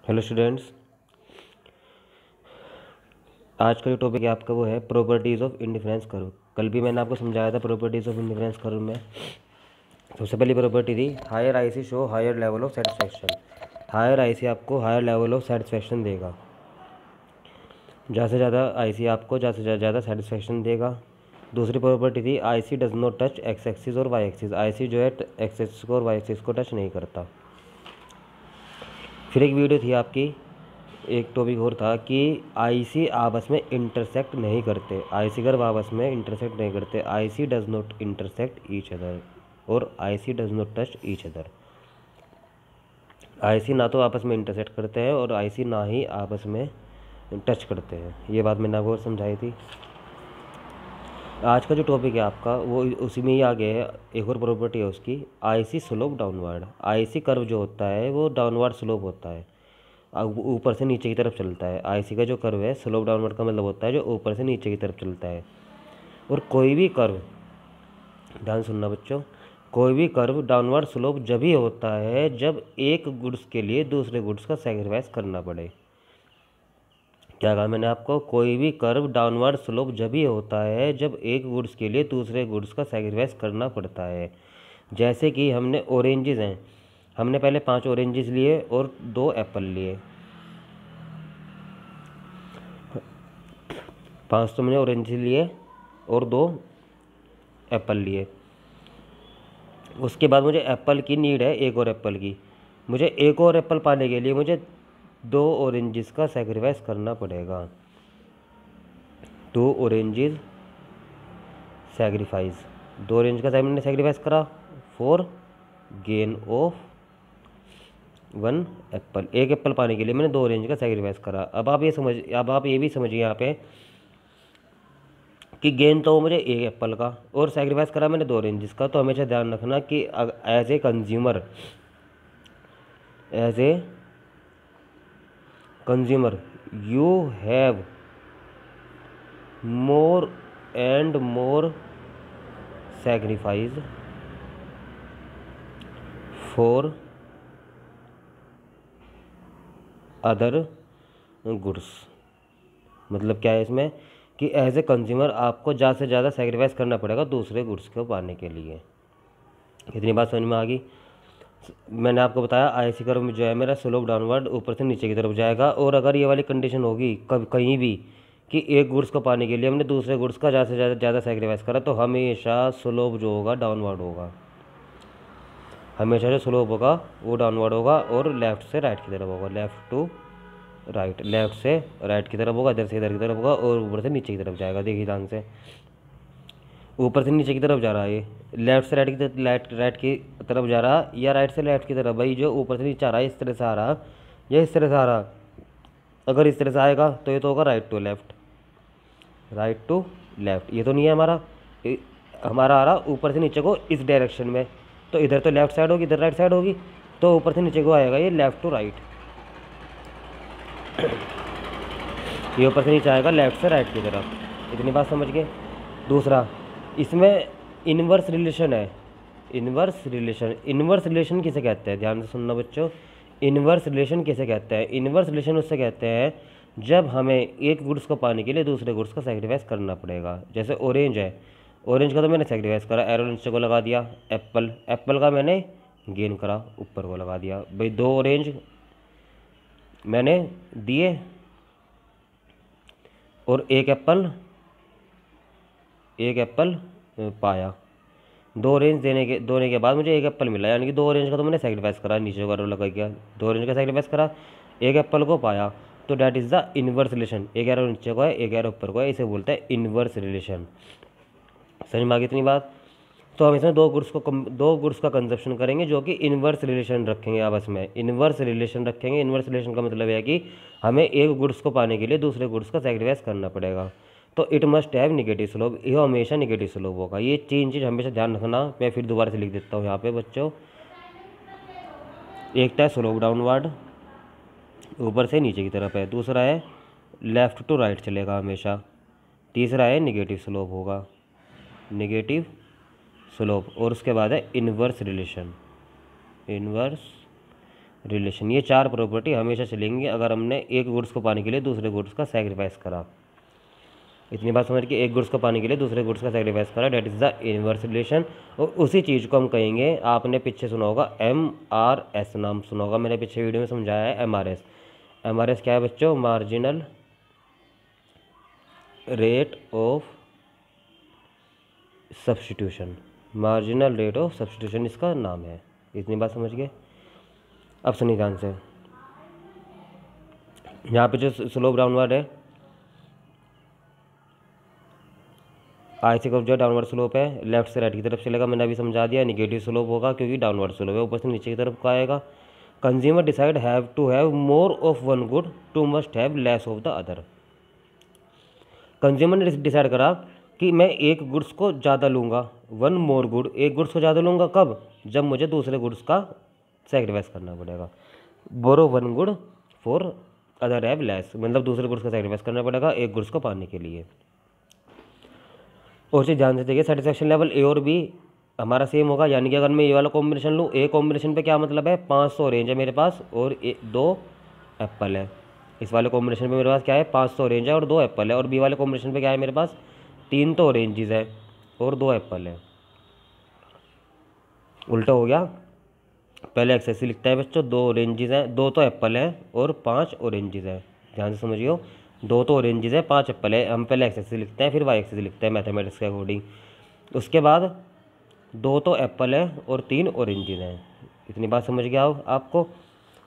Hello students, आज का जो टॉपिक है आपका वो है प्रॉपर्टीज़ ऑफ इंडिफरेंस कर्व। कल भी मैंने आपको समझाया था प्रॉपर्टीज़ ऑफ इंडिफरेंस कर्व में। सबसे पहली प्रॉपर्टी थी higher IC show higher level of satisfaction. Higher IC आपको हायर लेवल ऑफ सेटिस्फैक्शन देगा, ज़्यादा से ज़्यादा आईसी आपको ज़्यादा से ज़्यादा सेटिस्फैक्शन देगा। दूसरी प्रॉपर्टी थी IC does not touch x axis और वाई एक्सिस। आईसी जो है एक्स एक्सिस को और वाई एक्सिस को टच नहीं करता। फिर एक वीडियो थी आपकी, एक टॉपिक और था कि आईसी आपस में इंटरसेक्ट नहीं करते। आईसी कर्व आपस में इंटरसेक्ट नहीं करते। IC does not intersect each other और IC does not touch each other. IC ना तो आपस में इंटरसेक्ट करते हैं और आईसी ना ही आपस में टच करते हैं। ये बात मैंने आपको समझाई थी। आज का जो टॉपिक है आपका वो उसी में ही आगे है। एक और प्रॉपर्टी है उसकी, IC slope downward. IC curve जो होता है वो डाउनवर्ड स्लोप होता है, ऊपर से नीचे की तरफ चलता है। आईसी का जो कर्व है स्लोप डाउनवर्ड का मतलब होता है जो ऊपर से नीचे की तरफ चलता है। और कोई भी कर्व, ध्यान सुनना बच्चों, कोई भी कर्व डाउनवर्ड स्लोप जब ही होता है जब एक गुड्स के लिए दूसरे गुड्स का सेक्रीफाइस करना पड़े। क्या कहा मैंने आपको? कोई भी कर्व डाउनवर्ड स्लोप जब ही होता है जब एक गुड्स के लिए दूसरे गुड्स का सेक्रीफाइस करना पड़ता है। जैसे कि हमने ऑरेंजेस हैं, हमने पहले 5 ऑरेंजेस लिए और 2 एप्पल लिए। 5 तो मैंने ऑरेंज लिए और 2 एप्पल लिए। उसके बाद मुझे एप्पल की नीड है, एक और एप्पल की। मुझे एक और एप्पल पाने के लिए मुझे 2 ऑरेंजेस का सेक्रीफाइस करना पड़ेगा। 2 ऑरेंजेस सेक्रीफाइस, 2 ऑरेंज का मैंने सेक्रीफाइस करा फॉर गेन ऑफ 1 एप्पल। एक एप्पल पाने के लिए मैंने 2 ऑरेंज का सेक्रीफाइस करा। अब आप ये भी समझिए यहाँ पे कि गेन तो मुझे एक एप्पल का और सेक्रीफाइस करा मैंने 2 ऑरेंजेस का। तो हमेशा ध्यान रखना कि as a consumer you have more and more sacrifice for other goods. मतलब क्या है इसमें कि एज ए कंज्यूमर आपको ज़्यादा से ज़्यादा सेक्रीफाइस करना पड़ेगा दूसरे गुड्स को पाने के लिए। इतनी बात समझ में आ गई। मैंने आपको बताया आईसी कर्व में जो है मेरा स्लोप डाउनवर्ड ऊपर से नीचे की तरफ जाएगा। और अगर ये वाली कंडीशन होगी कहीं भी कि एक गुड्स को पाने के लिए हमने दूसरे गुड्स का ज़्यादा से ज़्यादा सेक्रीफाइस करा तो हमेशा स्लोप जो होगा डाउनवर्ड होगा। हमेशा जो स्लोप होगा वो डाउनवर्ड होगा और लेफ़्ट से राइट की तरफ होगा। लेफ़्ट टू राइट, लेफ़्ट से राइट की तरफ होगा, इधर से इधर की तरफ होगा और ऊपर से नीचे की तरफ जाएगा। देखिए ध्यान से, ऊपर से नीचे की तरफ जा रहा है, ये लेफ्ट से राइट की तरफ जा रहा या राइट से लेफ्ट की तरफ। भाई जो ऊपर से नीचे आ रहा है इस तरह से आ रहा या इस तरह से आ रहा। अगर इस तरह से आएगा तो ये तो होगा right to left, right to left. ये तो नहीं है हमारा, हमारा आ रहा ऊपर से नीचे को इस डायरेक्शन में। तो इधर तो लेफ्ट साइड होगी, इधर राइट साइड होगी। तो ऊपर से नीचे को आएगा ये लेफ्ट टू राइट, ये ऊपर से नीचे आएगा लेफ्ट से राइट की तरफ। इतनी बात समझ गए। दूसरा, इसमें इनवर्स रिलेशन है। इनवर्स रिलेशन किसे कहते हैं? ध्यान से सुनना बच्चों, इनवर्स रिलेशन किसे कहते हैं? इनवर्स रिलेशन उससे कहते हैं जब हमें एक गुड्स को पाने के लिए दूसरे गुड्स का सेक्रीफाइस करना पड़ेगा। जैसे ऑरेंज है, ऑरेंज का तो मैंने सेक्रीफाइस करा, एरो नीचे को लगा दिया। एप्पल का मैंने गेन करा, ऊपर को लगा दिया। भाई 2 ऑरेंज मैंने दिए और एक एप्पल पाया। 2 ऑरेंज दोने के बाद मुझे एक एप्पल मिला, यानी कि 2 ऑरेंज का तो मैंने सेक्रीफाइस करा, नीचे का लगा गया। 2 ऑरेंज का सेक्रीफाइस करा, एक एप्पल को पाया। तो that is the inverse relation. एक एरो नीचे को है, एक एरो ऊपर को है, इसे बोलते हैं इनवर्स रिलेशन। समझ में आ गई इतनी बात? तो हम इसमें 2 गुड्स का कंजप्शन करेंगे जो कि इनवर्स रिलेशन रखेंगे आपस में। इनवर्स रिलेशन रखेंगे। इनवर्स रिलेशन का मतलब है कि हमें एक गुड्स को पाने के लिए दूसरे गुड्स का सेक्रीफाइस करना पड़ेगा। तो it must have negative slope, ये हमेशा निगेटिव स्लोप होगा। ये 3 चीज़ हमेशा ध्यान रखना। मैं फिर दोबारा से लिख देता हूँ यहाँ पे बच्चों। एक था स्लोप डाउनवर्ड, ऊपर से नीचे की तरफ है। दूसरा है लेफ़्ट टू राइट चलेगा हमेशा। तीसरा है निगेटिव स्लोप होगा, निगेटिव स्लोप। और उसके बाद है इनवर्स रिलेशन, इनवर्स रिलेशन, ये 4 प्रॉपर्टी हमेशा चलेंगी अगर हमने एक गुड्स को पाने के लिए दूसरे गुड्स का सेक्रीफाइस करा। इतनी बात समझ के, एक गुड्स को पाने के लिए दूसरे गुड्स का सेक्रीफाइस करा, that is the inverse relation. और उसी चीज़ को हम कहेंगे, आपने पीछे सुना होगा MRS नाम सुना होगा, मैंने पीछे वीडियो में समझाया है MRS। MRS क्या है बच्चों? Marginal rate of substitution, marginal rate of substitution इसका नाम है। इतनी बात समझ गए? अब सुनिए ध्यान से, यहाँ पे जो स्लोप डाउनवर्ड है, आई से जो डाउनवर्ड स्लोप है लेफ्ट से राइट की तरफ चलेगा, मैंने अभी समझा दिया। निगेटिव स्लोप होगा क्योंकि डाउनवर्ड स्लोप है, ऊपर से नीचे की तरफ का आएगा। Consumer decide have to have more of one good to must have less of the other. Consumer ने डिसाइड करा कि मैं एक गुड्स को ज़्यादा लूँगा, वन मोर गुड, एक गुड्स को ज़्यादा लूँगा कब? जब मुझे दूसरे गुड्स का सेक्रीफाइस करना पड़ेगा। Borrow one good for other have less, मतलब दूसरे गुड्स का सेक्रीफाइस करना पड़ेगा एक गुड्स को पाने के लिए। और चीज़ ध्यान से देखिए, सेटिस्फैक्शन लेवल ए और बी हमारा सेम होगा, यानी कि अगर मैं ये वाला कॉम्बिनेशन लूँ, ए कॉम्बिनेशन पे क्या मतलब है? 500 ऑरेंज है मेरे पास और 2 एप्पल है। इस वाले कॉम्बिनेशन पे मेरे पास क्या है? 500 ऑरेंज है और 2 एप्पल है। और बी वाले कॉम्बिनेशन पे क्या है मेरे पास? 3 तो ऑरेंजेस है और 2 एप्पल है। उल्टा हो गया, पहले एक्सेस लिखता है बच्चों, 2 ऑरेंजेस हैं, 2 तो एप्पल है और 5 ऑरेंजेस है। ध्यान से समझियो, 2 तो ऑरेंजेस है, 5 एप्पल है। हम पहले एक्सेस लिखते हैं फिर वाई एक्सेस लिखते हैं मैथमेटिक्स के अकॉर्डिंग। उसके बाद 2 तो एप्पल है और 3 ऑरेंजेस हैं। इतनी बात समझ गया हो आपको?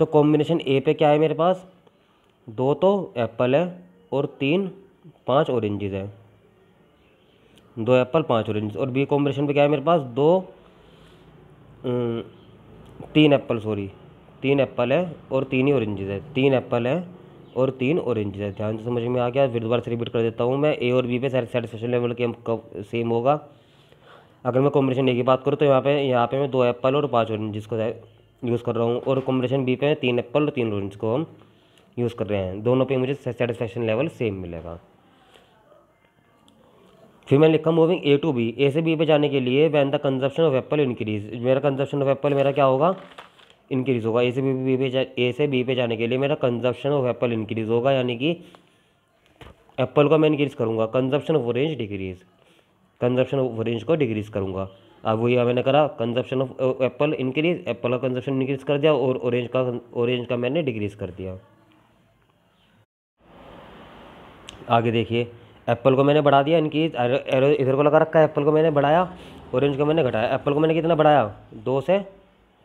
तो कॉम्बिनेशन ए पे क्या है मेरे पास? 2 तो एप्पल है और 5 ऑरेंजेस है, 2 एप्पल 5 ऑरेंजेस। और बी कॉम्बिनेशन पे क्या है मेरे पास? 3 एप्पल, सॉरी 3 एप्पल है और 3 ही ऑरेंजेस है, 3 एप्पल है और 3 ऑरेंजेस है। ध्यान से समझ में आ गया? फिर दोबारा से रिपीट कर देता हूँ मैं, ए और बी पे सेटिस्फैक्शन लेवल के सेम होगा। अगर मैं कॉम्बिनेशन ए की बात करूँ तो यहाँ पे मैं 2 एप्पल और 5 ऑरेंजेस को यूज़ कर रहा हूँ, और कॉम्बिनेशन बी पे 3 एप्पल और 3 ऑरेंज को हम यूज़ कर रहे हैं। दोनों पे मुझे सेटिस्फैक्शन लेवल सेम मिलेगा। फिर मैंने लिखा मूविंग ए टू बी, ए से बी पे जाने के लिए when the consumption of Apple increase, मेरा कंजप्शन ऑफ एप्पल मेरा क्या होगा? इंक्रीज़ होगा। ए से बी पे जाने के लिए मेरा कंजप्शन ऑफ एप्पल इंक्रीज़ होगा, यानी कि एप्पल को मैं इंक्रीज़ करूँगा, consumption of orange decrease, consumption of orange को डिक्रीज़ करूँगा। अब वही मैंने करा, consumption of Apple increase, Apple का कंजप्शन इंक्रीज़ कर दिया और ऑरेंज का मैंने डिक्रीज़ कर दिया। आगे देखिए, एप्पल को मैंने बढ़ा दिया, इनकी एरो इधर को लगा रखा है, एप्पल को मैंने बढ़ाया, ऑरेंज को मैंने घटाया। एप्पल को मैंने कितना बढ़ाया? 2 से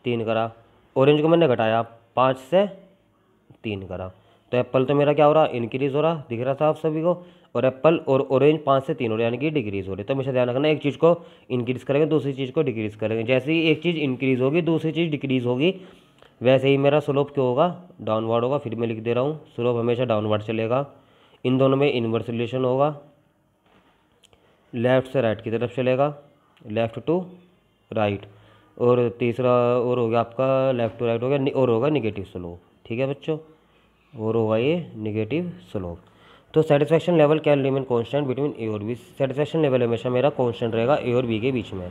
3 करा। ऑरेंज को मैंने घटाया, 5 से 3 करा। तो एप्पल तो मेरा क्या हो रहा? इंक्रीज़ हो रहा, दिख रहा था आप सभी को। और एप्पल और ऑरेंज 5 से 3 हो रहा, यानी कि डिक्रीज़ हो रही। तो हमेशा ध्यान रखना, एक चीज़ को इंक्रीज़ करेंगे दूसरी चीज़ को डिक्रीज़ करेंगे। जैसे ही एक चीज़ इंक्रीज़ होगी दूसरी चीज़ डिक्रीज़ होगी, वैसे ही मेरा स्लोप क्या होगा? डाउनवर्ड होगा। फिर मैं लिख दे रहा हूँ, स्लोप हमेशा डाउनवर्ड चलेगा। इन दोनों में इन्वर्स रिलेशन होगा, लेफ़्ट से राइट की तरफ चलेगा, लेफ़्ट टू राइट। और तीसरा और हो गया आपका लेफ़्ट टू राइट हो गया, और होगा निगेटिव स्लोप। ठीक है बच्चों, और होगा ये निगेटिव स्लोप। तो satisfaction level can remain constant between A और बी, सेटिस्फैक्शन लेवल हमेशा मेरा कांस्टेंट रहेगा ए और बी के बीच में।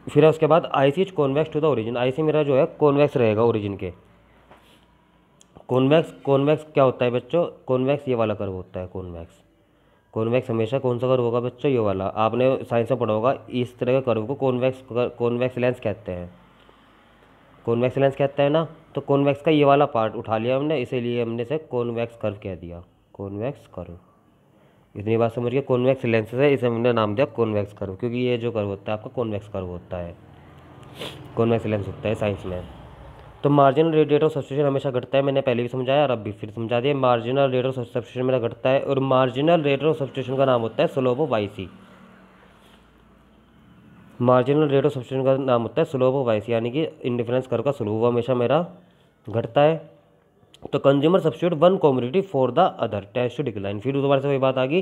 फिर उसके बाद I C is convex to the origin, I C मेरा जो है कॉन्वेक्स रहेगा ओरिजिन के। कॉन्वेक्स क्या होता है बच्चों? कॉन्वेक्स ये वाला कर्व होता है, कॉन्वेक्स हमेशा कौन सा कर्व होगा बच्चों? ये वाला। आपने साइंस में पढ़ा होगा, इस तरह के कर्व को कॉन्वेक्स लेंस कहते हैं, कॉन्वेक्स लेंस कहते हैं ना। तो कॉन्वेक्स का ये वाला पार्ट उठा लिया हमने, इसीलिए हमने इसे कॉन्वेक्स कर्व कह दिया, कॉन्वेक्स कर्व। इतनी बात समझिए, कॉन्वेक्स लेंस है, इसे हमने नाम दिया कॉन्वेक्स कर्व, क्योंकि ये जो कर्व होता है आपका कॉन्वेक्स कर्व होता है, कॉन्वेक्स लेंस होता है साइंस में। तो मार्जिनल रेट ऑफ सब्स्टिट्यूशन हमेशा घटता है, मैंने पहले भी समझाया और अब भी फिर समझा दिया। मार्जिनल रेट ऑफ सब्स्टिट्यूशन मेरा घटता है, और मार्जिनल रेट ऑफ सब्स्टिट्यूशन का नाम होता है slope of Y C. Marginal rate of substitution का नाम होता है स्लोप ऑफ वाई सी, यानी कि इंडिफरेंस कर्व का स्लोप वो हमेशा मेरा घटता है। तो consumer substitute one commodity for the other tends to decline. फिर दोबारा से वही बात आ गई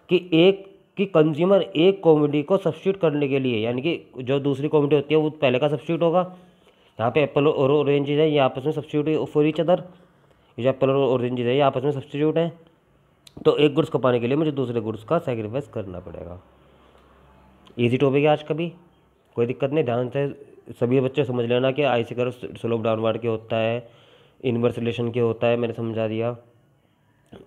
कि कंज्यूमर एक कॉमोडिटी को सब्स्टिट्यूट करने के लिए, यानी कि जो दूसरी कॉमोडिटी होती है वो पहले का सब्स्टिट्यूट होगा। यहाँ पे एप्पल और ऑरेंजेस है, ये आपस में सब्स्टिट्यूट फॉर ईच अदर, ये जो एप्पल और ऑरेंजेस है ये आपस में सब्स्टिट्यूट है। तो एक गुड्स को पाने के लिए मुझे दूसरे गुड्स का सेक्रीफाइस करना पड़ेगा। ईजी टॉपिक है आज का भी, कोई दिक्कत नहीं, ध्यान से सभी बच्चे समझ लेना कि आईसी कर्व स्लोप डाउनवर्ड के होता है, इनवर्स रिलेशन के होता है, मैंने समझा दिया।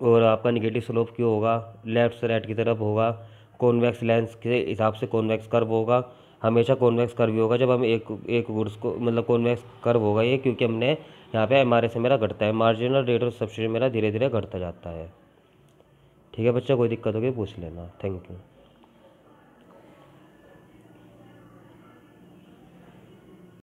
और आपका निगेटिव स्लोप क्यों होगा, लेफ्ट से राइट की तरफ होगा, कॉन्वेक्स लेंस के हिसाब से कॉन्वेक्स कर्व होगा, हमेशा कॉन्वेक्स कर्व ही होगा जब हम एक गुड्स को, मतलब कॉन्वेक्स कर्व होगा ये, क्योंकि हमने यहाँ पे एमआरए से मेरा घटता है, मार्जिनल रेट ऑफ सब्सिट्यूशन मेरा धीरे धीरे घटता जाता है। ठीक है बच्चा, कोई दिक्कत होगी पूछ लेना। Thank you.